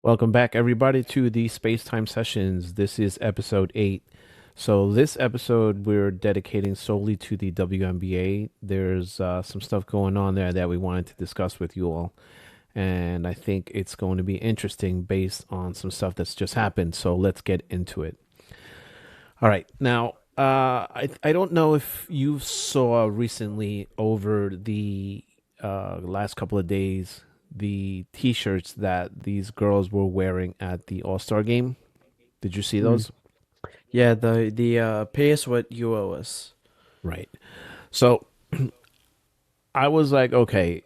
Welcome back, everybody, to the SpaceTime Sessions. This is episode 8. So, this episode we're dedicating solely to the WNBA. There's some stuff going on there that we wanted to discuss with you all. And I think it's going to be interesting based on some stuff that's just happened. So, let's get into it. All right. Now, I don't know if you saw recently over the last couple of days the T-shirts that these girls were wearing at the All-Star game. Did you see Mm. those? Yeah, the pay us what you owe us. Right. So I was like, okay,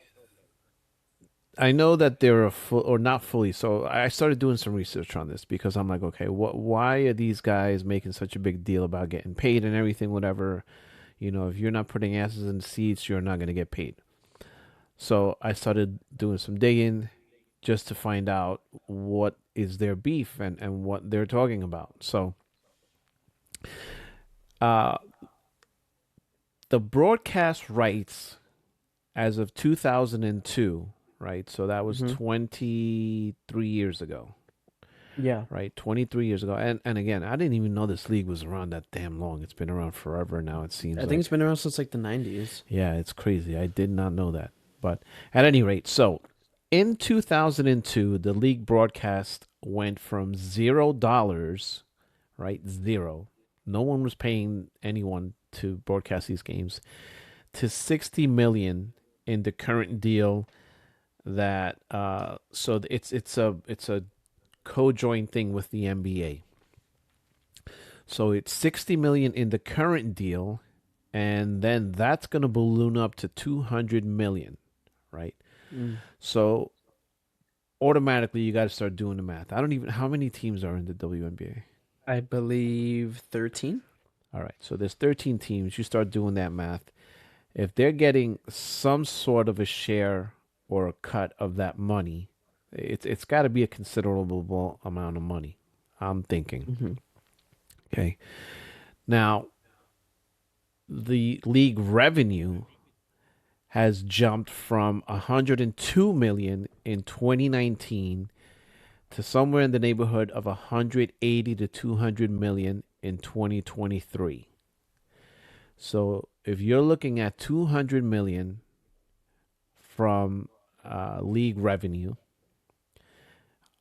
I know that they're a full or not fully. So I started doing some research on this because I'm like, okay, why are these guys making such a big deal about getting paid and everything, whatever? If you're not putting asses in the seats, you're not going to get paid. So I started doing some digging just to find out what is their beef and what they're talking about. So uh, the broadcast rights as of 2002, right? So that was Hmm. 23 years ago, Yeah, right? 23 years ago. And again, I didn't even know this league was around that damn long. It's been around forever now, it seems I think it's like. been around since like the 90s. Yeah, it's crazy. I did not know that. But at any rate, so in 2002, the league broadcast went from $0, right? Zero. No one was paying anyone to broadcast these games to 60 million in the current deal that so it's a co-joint thing with the NBA. So it's 60 million in the current deal, and then that's going to balloon up to 200 million, right? Mm. So automatically you got to start doing the math. I don't even how many teams are in the WNBA. I believe 13. All right, so there's 13 teams. You start doing that math. If they're getting some sort of a share or a cut of that money, it's got to be a considerable amount of money. I'm thinking. Hmm. Okay. Now, the league revenue has jumped from 102 million in 2019 to somewhere in the neighborhood of 180 to 200 million in 2023. So, if you're looking at 200 million from league revenue,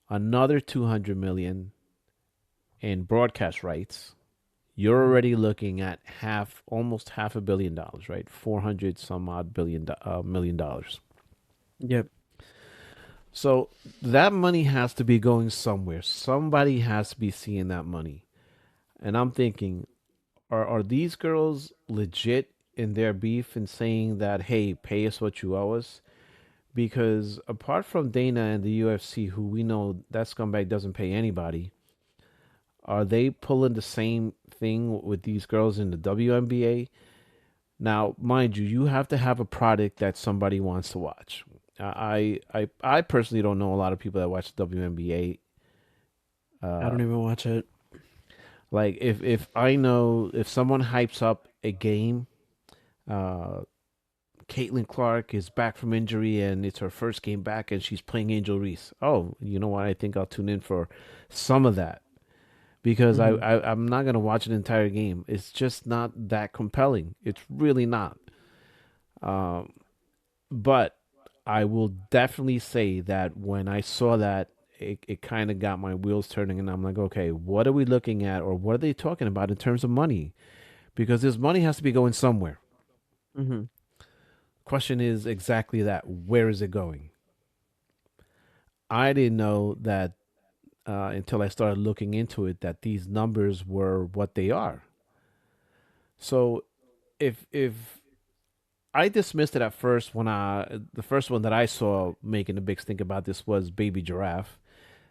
another 200 million in broadcast rights, you're Hmm. already looking at almost half $1 billion, right? 400 some odd million dollars. Yep. So that money has to be going somewhere. Somebody has to be seeing that money. And I'm thinking, are these girls legit in their beef and saying that, hey, pay us what you owe us? Because apart from Dana and the UFC, who we know that scumbag doesn't pay anybody, are they pulling the same thing with these girls in the WNBA? Now, mind you, you have to have a product that somebody wants to watch. I personally don't know a lot of people that watch the WNBA. I don't even watch it. Like if I know if someone hypes up a game, uh, Caitlin Clark is back from injury and it's her first game back and she's playing Angel Reese. Oh, you know what? I think I'll tune in for some of that because Hmm. I'm not gonna watch an entire game. It's just not that compelling. It's really not. Um, but I will definitely say that when I saw that, it kind of got my wheels turning, and I'm like, okay, what are we looking at, or what are they talking about in terms of money? Because this money has to be going somewhere. Hmm. Question is exactly that: where is it going? I didn't know that until I started looking into it that these numbers were what they are. So if I dismissed it at first when the first one that I saw making a big stink about this was Baby Giraffe,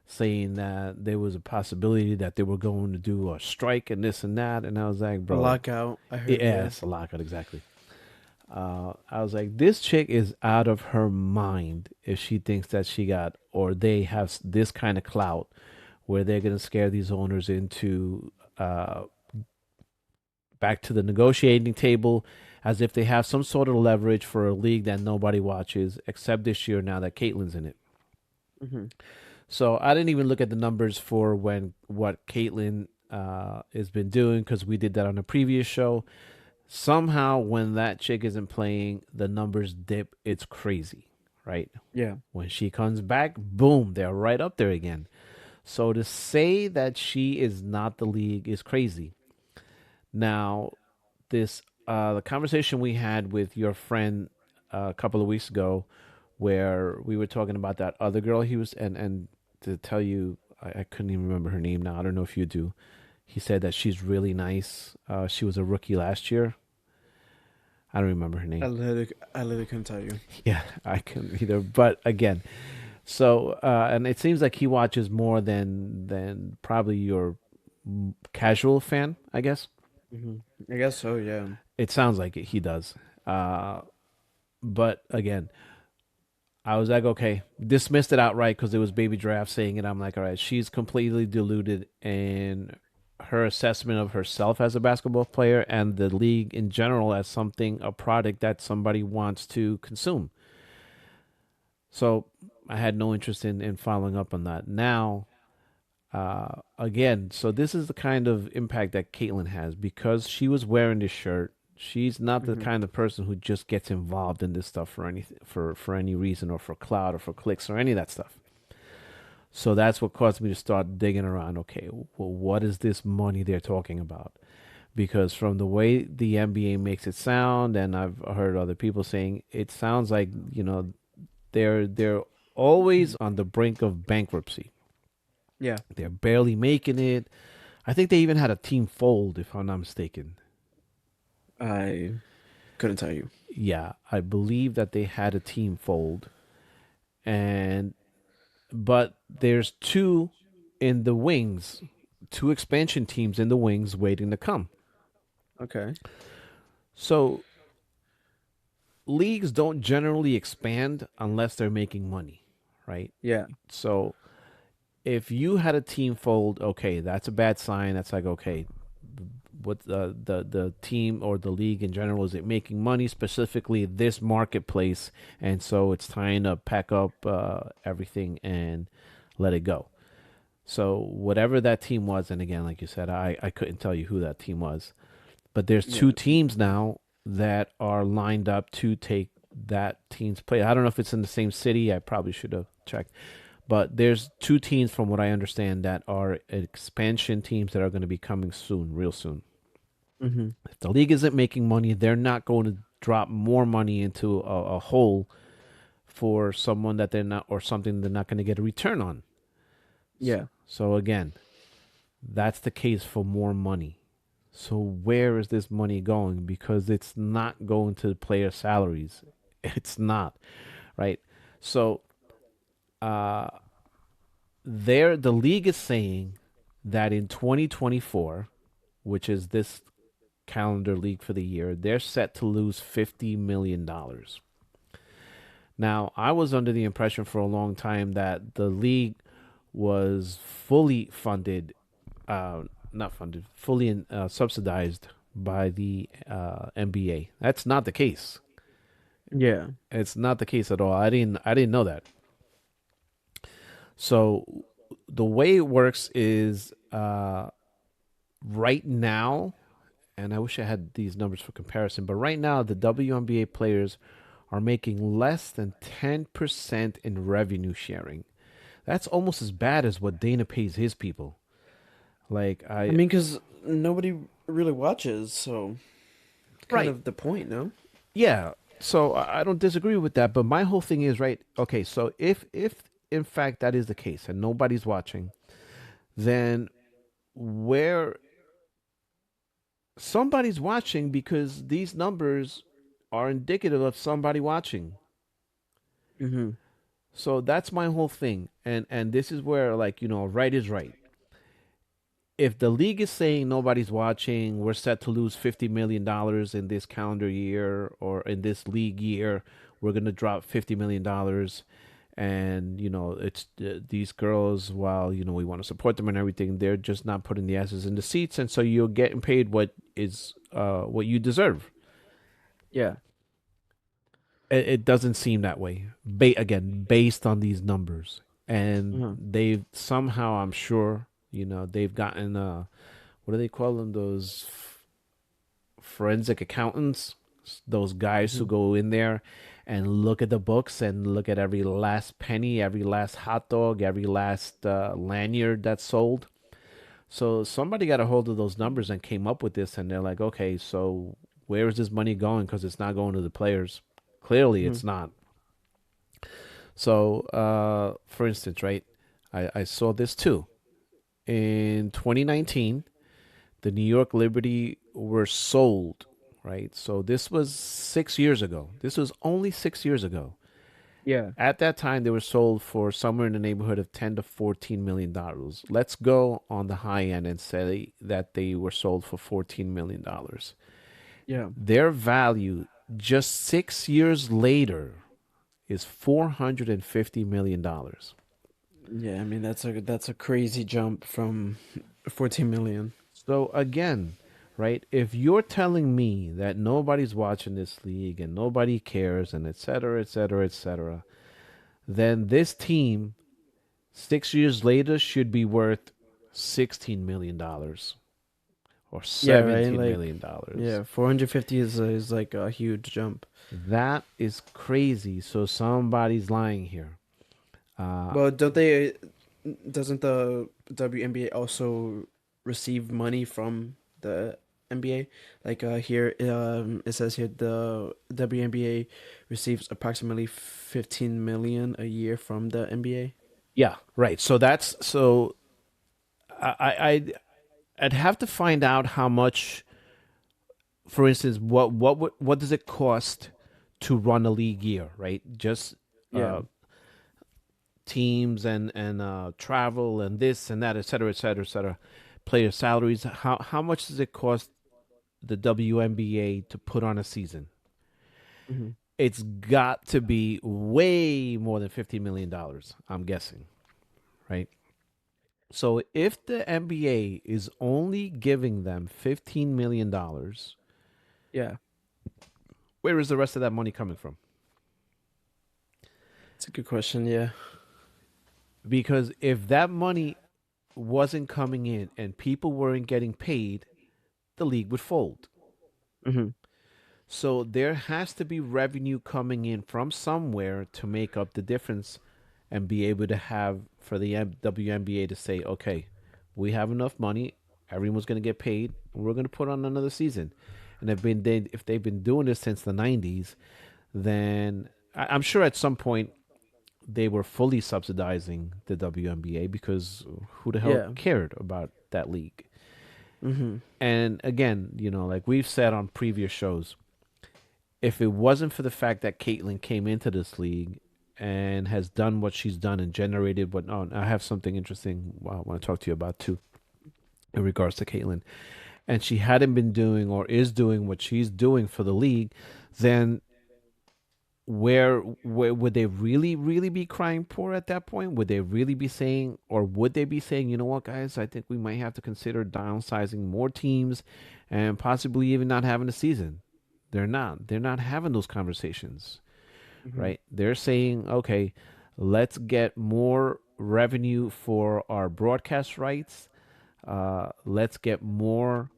saying that there was a possibility that they were going to do a strike and this and that, and I was like, A bro, lockout, I heard, yeah, yeah. it's a lockout exactly. I was like, this chick is out of her mind if she thinks that she got or they have this kind of clout where they're gonna scare these owners into back to the negotiating table as if they have some sort of leverage for a league that nobody watches except this year now that Caitlin's in it. Hmm. So I didn't even look at the numbers for when what Caitlyn has been doing because we did that on a previous show. Somehow, when that chick isn't playing, the numbers dip. It's crazy, right? Yeah. When she comes back, boom, they're right up there again. So to say that she is not the league is crazy. Now, this the conversation we had with your friend a couple of weeks ago, where we were talking about that other girl he was, and to tell you, I couldn't even remember her name now. I don't know if you do. He said that she's really nice. She was a rookie last year. I don't remember her name. I literally couldn't tell you. Yeah, I couldn't either. But again, so and it seems like he watches more than probably your casual fan, I guess. Hmm. I guess so. Yeah. It sounds like he does. Uh, but again, I was like, okay, dismissed it outright because it was Baby Draft saying it. I'm like, all right, she's completely deluded in her assessment of herself as a basketball player and the league in general as something, a product that somebody wants to consume. So I had no interest in following up on that. Now, again, so this is the kind of impact that Caitlyn has because she was wearing this shirt. She's not the Hmm. kind of person who just gets involved in this stuff for anything, for any reason, or for clout, or for clicks, or any of that stuff. So that's what caused me to start digging around. Okay, well, what is this money they're talking about? Because from the way the NBA makes it sound, and I've heard other people saying, it sounds like they're always on the brink of bankruptcy. Yeah. They're barely making it. I think they even had a team fold, if I'm not mistaken. I couldn't tell you. Yeah, I believe that they had a team fold, and but there's two in the wings, two expansion teams in the wings waiting to come. Okay. So leagues don't generally expand unless they're making money, right? Yeah. So if you had a team fold, okay, that's a bad sign. That's like, okay, what the team or the league in general, is it making money, specifically this marketplace, and so it's time to pack up everything and let it go. So whatever that team was, and again, like you said, I couldn't tell you who that team was, but there's two Yeah. teams now that are lined up to take that team's play. I don't know if it's in the same city. I probably should have checked. But there's two teams, from what I understand, that are expansion teams that are going to be coming soon, real soon. Hmm. If the league isn't making money, they're not going to drop more money into a hole for someone that they're not, or something they're not going to get a return on. Yeah. So again, that's the case for more money. So where is this money going? Because it's not going to player salaries. It's not, right? So uh the league is saying that in 2024, which is this calendar league for the year, they're set to lose $50 million. Now, I was under the impression for a long time that the league was fully funded, uh, not funded, fully subsidized by the NBA. That's not the case. Yeah. It's not the case at all. I didn't know that. So the way it works is right now, and I wish I had these numbers for comparison, but right now the WNBA players are making less than 10% in revenue sharing. That's almost as bad as what Dana pays his people. Like I I mean, because nobody really watches, so kind right. of the point, no? Yeah. So I don't disagree with that, but my whole thing is right. Okay, so if in fact that is the case and nobody's watching, then where somebody's watching, because these numbers are indicative of somebody watching. Hmm. So that's my whole thing. And this is where, like, right is right. If the league is saying nobody's watching, we're set to lose $50 million in this calendar year, or in this league year, we're going to drop $50 million. And it's these girls, while we want to support them and everything, they're just not putting the asses in the seats, and so you're getting paid what you deserve. Yeah. It doesn't seem that way. Again, based on these numbers. and Uh-huh. they've somehow, I'm sure, they've gotten what do they call them? Those forensic accountants, those guys who Hmm. go in there and look at the books and look at every last penny, every last hot dog, every last lanyard that's sold. So somebody got a hold of those numbers and came up with this, and they're like, okay, so where is this money going? Because it's not going to the players. Clearly, Hmm. it's not. So, for instance, right, I saw this too. In 2019, the New York Liberty were sold, right? So this was 6 years ago. This was only 6 years ago. Yeah. At that time, they were sold for somewhere in the neighborhood of $10 to $14 million. Let's go on the high end and say that they were sold for $14 million. Yeah. Their value just 6 years later is $450 million. Yeah. I mean, that's a crazy jump from 14 million. So again, right, if you're telling me that nobody's watching this league and nobody cares and et cetera, et cetera, et cetera, then this team 6 years later should be worth $16 million or Yeah. Right. $17 Like, million. yeah, 450 is like a huge jump. That is crazy. So somebody's lying here. Uh, Well, don't they? Doesn't the WNBA also receive money from the NBA? Like here, it says here the WNBA receives approximately 15 million a year from the NBA. yeah, right. So that's so I'd have to find out how much. For instance, what does it cost to run a league year? Right, just Yeah. teams and travel and this and that, et cetera, et cetera, et cetera. Player salaries. How much does it cost the WNBA to put on a season? Hmm. It's got to be way more than $50 million. I'm guessing, right? So if the NBA is only giving them $15 million, Yeah, where is the rest of that money coming from? it's a good question. Yeah. Because if that money wasn't coming in and people weren't getting paid, the league would fold. Hmm. So there has to be revenue coming in from somewhere to make up the difference and be able to have for the WNBA to say, okay, we have enough money, everyone's going to get paid, and we're going to put on another season. And if they've been doing this since the 90s, then I'm sure at some point they were fully subsidizing the WNBA because who the hell Yeah. cared about that league? Hmm. And again, like we've said on previous shows, if it wasn't for the fact that Caitlyn came into this league and has done what she's done and generated what, oh, I have something interesting I want to talk to you about too in regards to Caitlyn, and she hadn't been doing or is doing what she's doing for the league, then where would they really be crying poor at that point? Would they really be saying, or would they be saying, you know what, guys, I think we might have to consider downsizing more teams and possibly even not having a season? They're not having those conversations, Hmm. right? They're saying, okay, let's get more revenue for our broadcast rights. Let's get more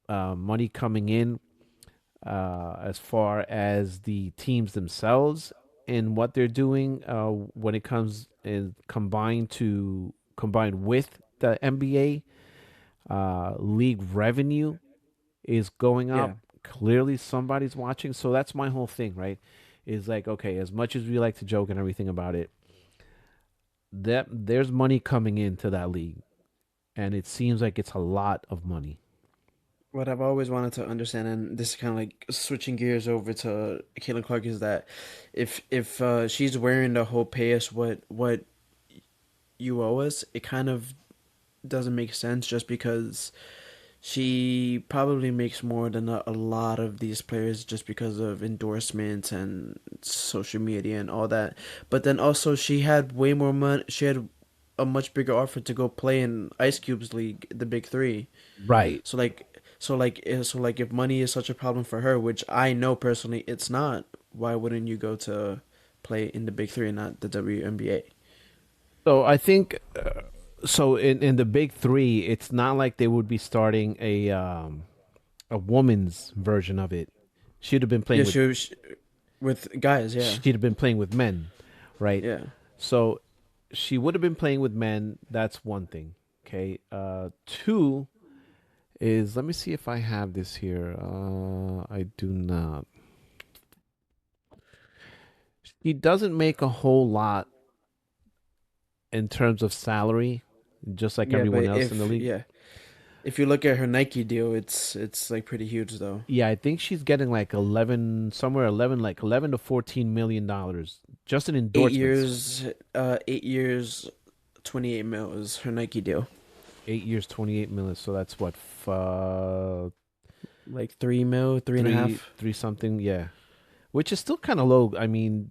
money coming in as far as the teams themselves and what they're doing when it comes in combined with the NBA league revenue is going Yeah. up. Clearly, somebody's watching. So that's my whole thing, right? Is like, okay, as much as we like to joke and everything about it, that there's money coming into that league, and it seems like it's a lot of money. What I've always wanted to understand, and this is kind of like switching gears over to Caitlin Clark, is that if she's wearing the whole pay us what you owe us, it kind of doesn't make sense just because she probably makes more than a lot of these players just because of endorsements and social media and all that. But then also she had way more money. She had a much bigger offer to go play in Ice Cube's league, the Big Three. Right. So like if money is such a problem for her, which I know personally it's not, why wouldn't you go to play in the Big Three and not the WNBA? So I think so in the big three, it's not like they would be starting a woman's version of it. She'd have been Yeah, playing with with guys. Yeah, she'd have been playing with men, right? yeah, So she would have been playing with men. That's one thing. Okay. Two is let me see if I have this here. I do not. She doesn't make a whole lot in terms of salary, just like yeah. everyone But else in the league. if you look at her Nike deal, it's like pretty huge though. Yeah, I think she's getting like 11, somewhere 11, like 11 to $14 million just in Eight endorsements. years, 8 years, 28 mil is her Nike deal. 8 years, 28 million. So that's what, Like 3 mil, three and a three, half. three something. Yeah, which is still kind of low. I mean,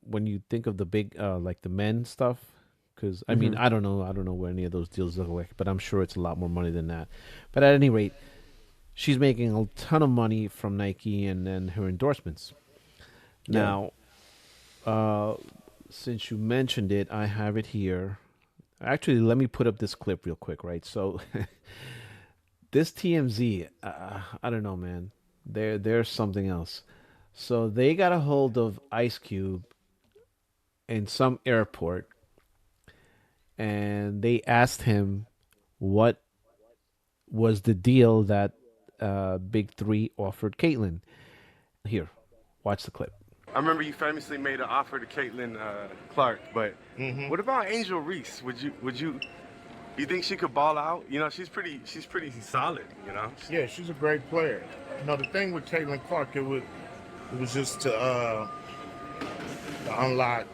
when you think of the big, like the men stuff, because I mean, Mm-hmm. I don't know where any of those deals look like, but I'm sure it's a lot more money than that. But at any rate, she's making a ton of money from Nike and her endorsements. Yeah. Now, uh, since you mentioned it, I have it here. Actually, let me put up this clip real quick, right? So, this TMZ, I don't know, man. There's something else. So they got a hold of Ice Cube in some airport, and they asked him what was the deal that Big Three offered Caitlyn. Here, watch the clip. I remember you famously made an offer to Caitlin Clark, but what about Angel Reese? You think she could ball out? You know, she's pretty solid. You know. Yeah, she's a great player. The thing with Caitlin Clark, it was just to unlock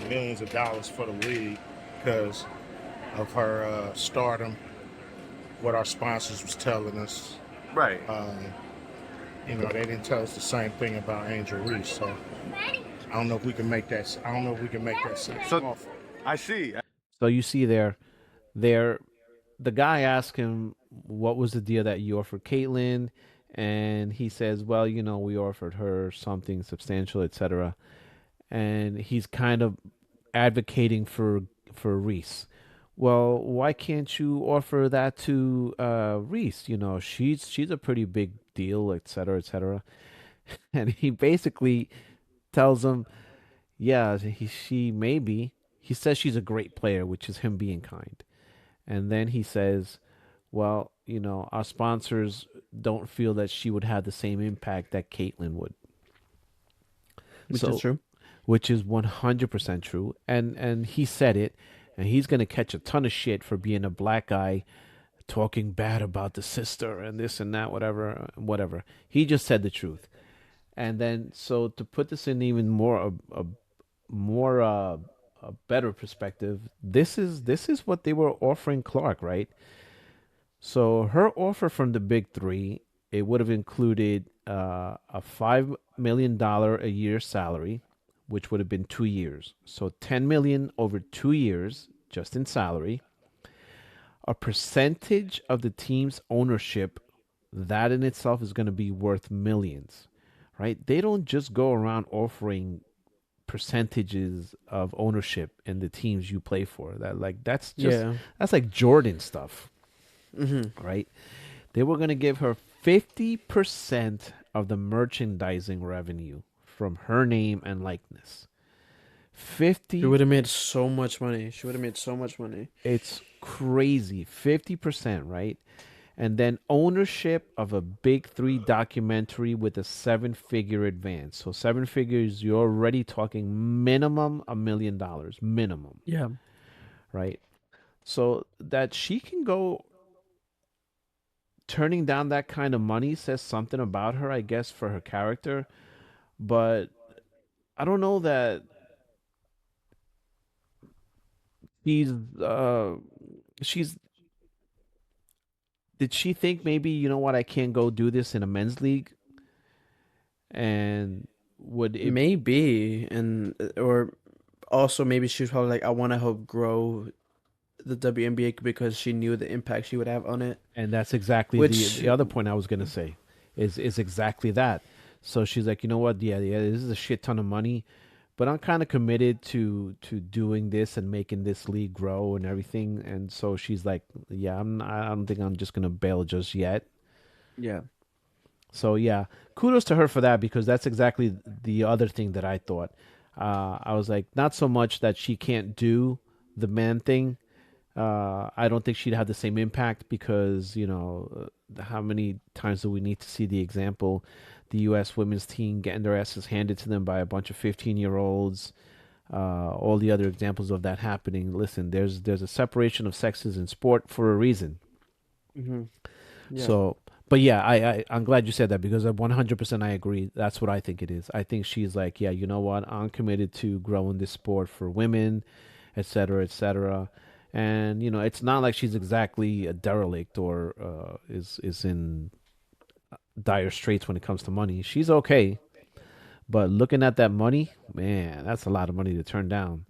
millions of dollars for the league because of her stardom. What our sponsors was telling us, Right. um, they didn't tell us the same thing about Angel Reese. So I don't know if we can make that. I don't know if we can make that same So offer. I see. So you see there, the guy asked him what was the deal that you offered Caitlyn, and he says, well, we offered her something substantial, etc. And he's kind of advocating for Reese. Well, why can't you offer that to Reese? She's a pretty big deal, etc., etc. And he basically tells him, yeah, she maybe. He says she's a great player, which is him being kind. And then he says, well, our sponsors don't feel that she would have the same impact that Caitlyn would. Which is So, true. which is 100% true. And he said it, and he's going to catch a ton of shit for being a black guy talking bad about the sister and this and that, whatever, whatever. He just said the truth. And then, so to put this in even more a better perspective, this is what they were offering Clark, right? So her offer from the big three, it would have included a $5 million a year salary, which would have been 2 years. So 10 million over 2 years just in salary. A percentage of the team's ownership, that in itself is going to be worth millions, right? They don't just go around offering percentages of ownership in the teams you play for. Yeah. That's like Jordan stuff, Mm-hmm. right? They were going to give her 50% of the merchandising revenue from her name and likeness. She 50, would have made so much money. She would have made so much money. it's crazy. 50%, right? And then ownership of a big three documentary with a seven-figure advance. So seven figures, you're already talking minimum $1 million, minimum, Yeah. right? So that she can go turning down that kind of money says something about her, I guess, for her character. But I don't know that she's uh she's did she think maybe, what, I can't go do this in a men's league? And would it Maybe, and or also maybe she was probably like, I want to help grow the WNBA because she knew the impact she would have on it. and that's exactly Which, the other point I was gonna say is exactly that. So she's like, you know what? Yeah, yeah, this is a shit ton of money, but I'm kind of committed to doing this and making this league grow and everything. And so she's like, yeah, I don't think I'm just gonna bail just yet. Yeah. So yeah, kudos to her for that because that's exactly the other thing that I thought. I was like, not so much that she can't do the man thing. I don't think she'd have the same impact because how many times do we need to see the example, the U.S. women's team getting their asses handed to them by a bunch of 15-year-olds. All the other examples of that happening. Listen, there's a separation of sexes in sport for a reason. Hmm. Yeah. So, but yeah, I'm glad you said that because 100% I agree. That's what I think it is. I think she's like, yeah, you know what? I'm committed to growing this sport for women, et cetera, et cetera. And it's not like she's exactly a derelict or is in dire straits when it comes to money. She's okay, but looking at that money, man, that's a lot of money to turn down.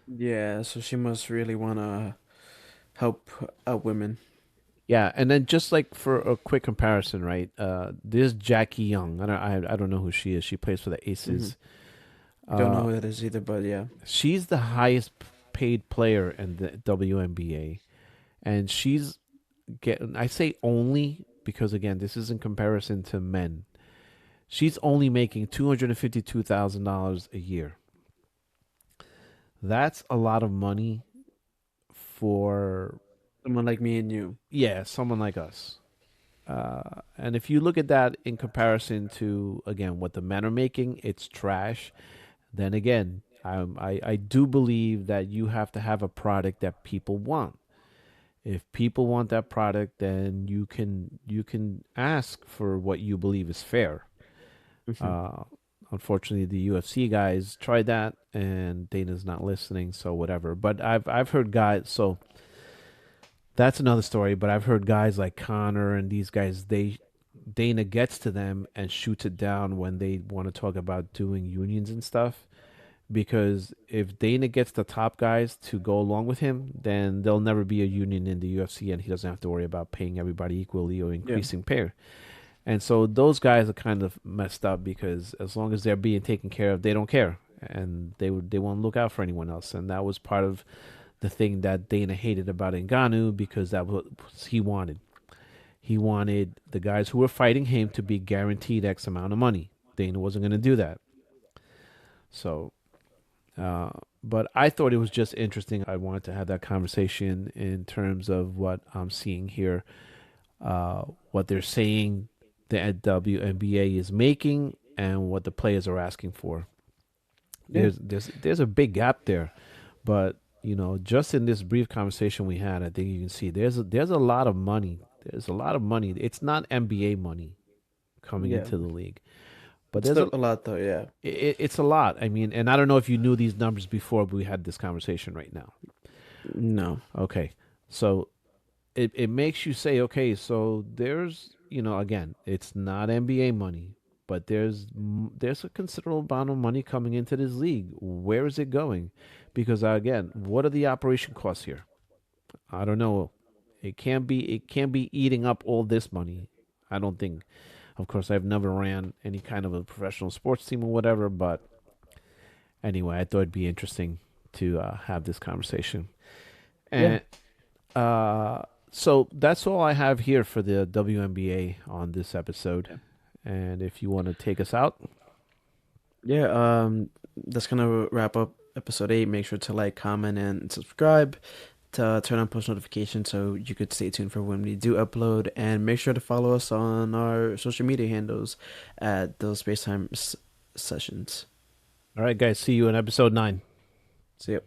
Yeah. So she must really want to help out women. Yeah, and then just like for a quick comparison, right? This Jackie Young. I don't know who she is. She plays for the Hmm. Aces. Don't know Uh, who that is either, but yeah. she's the highest paid player in the WNBA, and she's getting. I say only because again, this is in comparison to men. She's only making $252,000 a year. That's a lot of money for Someone like me and you. someone like us. And if you look at that in comparison to again what the men are making, it's trash. Then again, I do believe that you have to have a product that people want. If people want that product, then you can ask for what you believe is fair. Hmm. Uh, Unfortunately, the UFC guys tried that, and Dana's not listening, so whatever. But I've heard guys. So that's another story. But I've heard guys like Connor and these guys. Dana gets to them and shoots it down when they want to talk about doing unions and stuff. Because if Dana gets the top guys to go along with him, then there'll never be a union in the UFC, and he doesn't have to worry about paying everybody equally or Yeah. increasing pay. And so those guys are kind of messed up because as long as they're being taken care of, they don't care, and they won't look out for anyone else. And that was part of the thing that Dana hated about Ngannou because that was he wanted. He wanted the guys who were fighting him to be guaranteed X amount of money. Dana wasn't going to do that. So, uh, but I thought it was just interesting. I wanted to have that conversation in terms of what I'm seeing here, what they're saying the WNBA is making, and what the players are asking for. Yeah. There's a big gap there, but just in this brief conversation we had, I think you can see there's a lot of money. There's a lot of money. It's not NBA money coming Yeah. into the league, but It's still a lot though. Yeah. it's a lot. I mean, and I don't know if you knew these numbers before we had this conversation right now. No. Okay, so it makes you say, okay, so there's again, it's not NBA money, but there's a considerable amount of money coming into this league. Where is it going? Because again, what are the operation costs here? I don't know. It can't be eating up all this money. I don't think. Of course, I've never ran any kind of a professional sports team or whatever, but anyway, I thought it'd be interesting to have this conversation. Yeah. And so that's all I have here for the WNBA on this episode. Yeah. And if you want to take us out, Yeah. That's gonna wrap up episode 8. Make sure to like, comment, and subscribe. To turn on post notifications so you could stay tuned for when we do upload, and make sure to follow us on our social media handles at those SpaceTime Sessions. all right, guys, see you in episode 9. See ya.